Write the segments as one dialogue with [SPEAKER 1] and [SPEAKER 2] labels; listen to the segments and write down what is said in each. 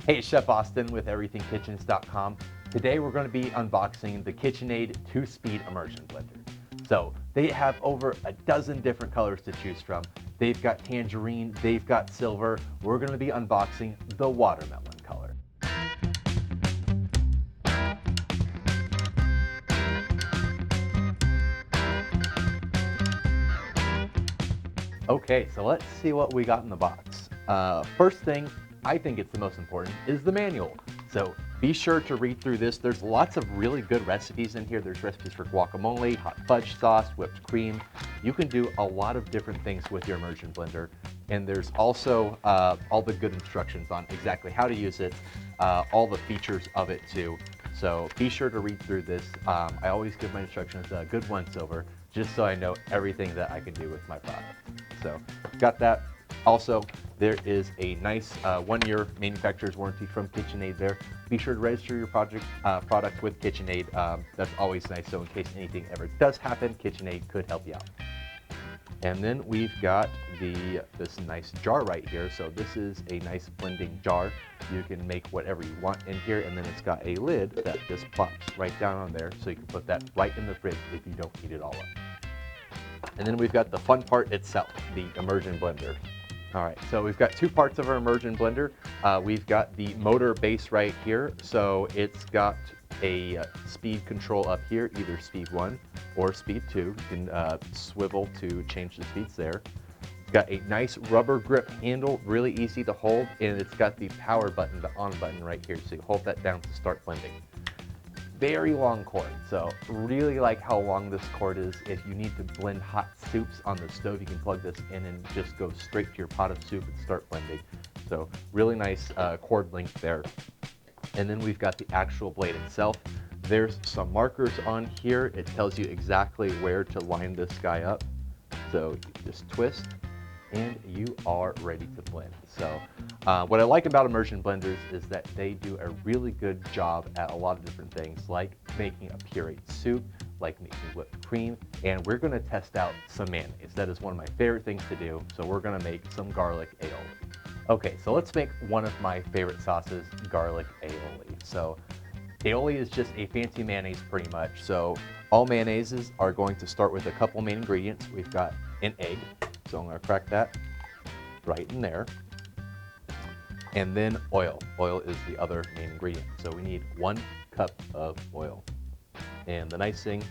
[SPEAKER 1] Hey, Chef Austin with EverythingKitchens.com. Today we're going to be unboxing the KitchenAid 2-speed immersion blender. So they have over a dozen different colors to choose from. They've got tangerine, they've got silver. We're going to be unboxing the watermelon color. Okay, so let's see what we got in the box. First thing, I think it's the most important, is the manual. So be sure to read through this. There's lots of really good recipes in here. There's recipes for guacamole, hot fudge sauce, whipped cream. You can do a lot of different things with your immersion blender. And there's also all the good instructions on exactly how to use it, all the features of it too. So be sure to read through this. I always give my instructions a good once over, just so I know everything that I can do with my product. So got that. Also, there is a nice 1-year manufacturer's warranty from KitchenAid there. Be sure to register your product with KitchenAid. That's always nice, so in case anything ever does happen, KitchenAid could help you out. And then we've got this nice jar right here. So this is a nice blending jar. You can make whatever you want in here, and then it's got a lid that just plops right down on there, so you can put that right in the fridge if you don't heat it all up. And then we've got the fun part itself, the immersion blender. All right, so we've got 2 parts of our immersion blender. We've got the motor base right here. So it's got a speed control up here, either speed 1 or speed 2. You can swivel to change the speeds there. It's got a nice rubber grip handle, really easy to hold, and it's got the power button, the on button right here. So you hold that down to start blending. Very long cord, so really like how long this cord is. If you need to blend hot soups on the stove, you can plug this in and just go straight to your pot of soup and start blending. So really nice cord length there. And then we've got the actual blade itself. There's some markers on here. It tells you exactly where to line this guy up. So you just twist and you are ready to blend. So what I like about immersion blenders is that they do a really good job at a lot of different things, like making a pureed soup, like making whipped cream, and we're gonna test out some mayonnaise. That is one of my favorite things to do, so we're gonna make some garlic aioli. Okay, so let's make one of my favorite sauces, garlic aioli. So aioli is just a fancy mayonnaise pretty much. So all mayonnaises are going to start with a couple main ingredients. We've got an egg, so I'm gonna crack that right in there. And then oil. Oil is the other main ingredient. So we need 1 cup of oil. And the nice thing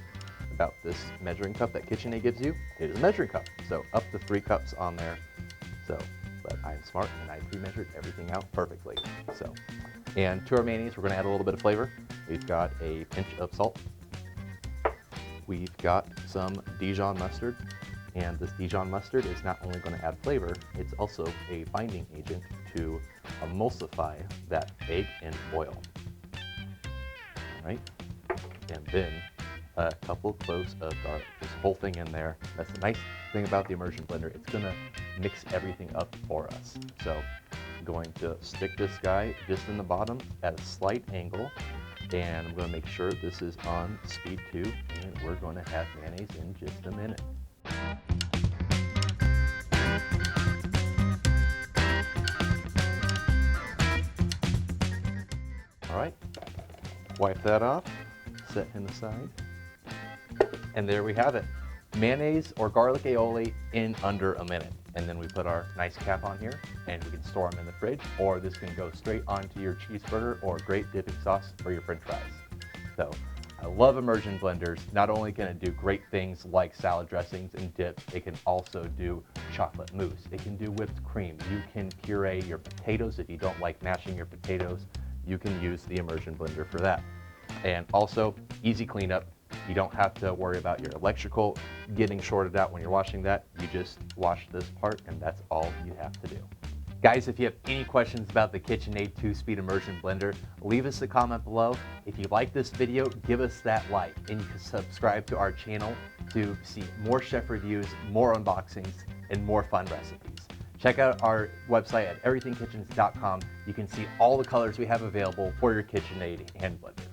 [SPEAKER 1] about this measuring cup that KitchenAid gives you, it is a measuring cup. So up to 3 cups on there. So, but I'm smart and I pre-measured everything out perfectly. So, and to our mayonnaise, we're gonna add a little bit of flavor. We've got a pinch of salt. We've got some Dijon mustard. And this Dijon mustard is not only going to add flavor, it's also a binding agent to emulsify that egg and oil. All right, and then a couple cloves of garlic. This whole thing in there. That's the nice thing about the immersion blender. It's going to mix everything up for us. So I'm going to stick this guy just in the bottom at a slight angle. And I'm going to make sure this is on speed 2, and we're going to have mayonnaise in just a minute. All right, wipe that off, set him aside, and there we have it. Mayonnaise or garlic aioli in under a minute. And then we put our nice cap on here, and we can store them in the fridge, or this can go straight onto your cheeseburger or great dipping sauce for your french fries. So I love immersion blenders. Not only can it do great things like salad dressings and dips, it can also do chocolate mousse. It can do whipped cream. You can puree your potatoes. If you don't like mashing your potatoes, you can use the immersion blender for that. And also, easy cleanup. You don't have to worry about your electrical getting shorted out when you're washing that. You just wash this part, and that's all you have to do. Guys, if you have any questions about the KitchenAid 2-speed immersion blender, leave us a comment below. If you like this video, give us that like, and you can subscribe to our channel to see more chef reviews, more unboxings, and more fun recipes. Check out our website at everythingkitchens.com. You can see all the colors we have available for your KitchenAid hand blender.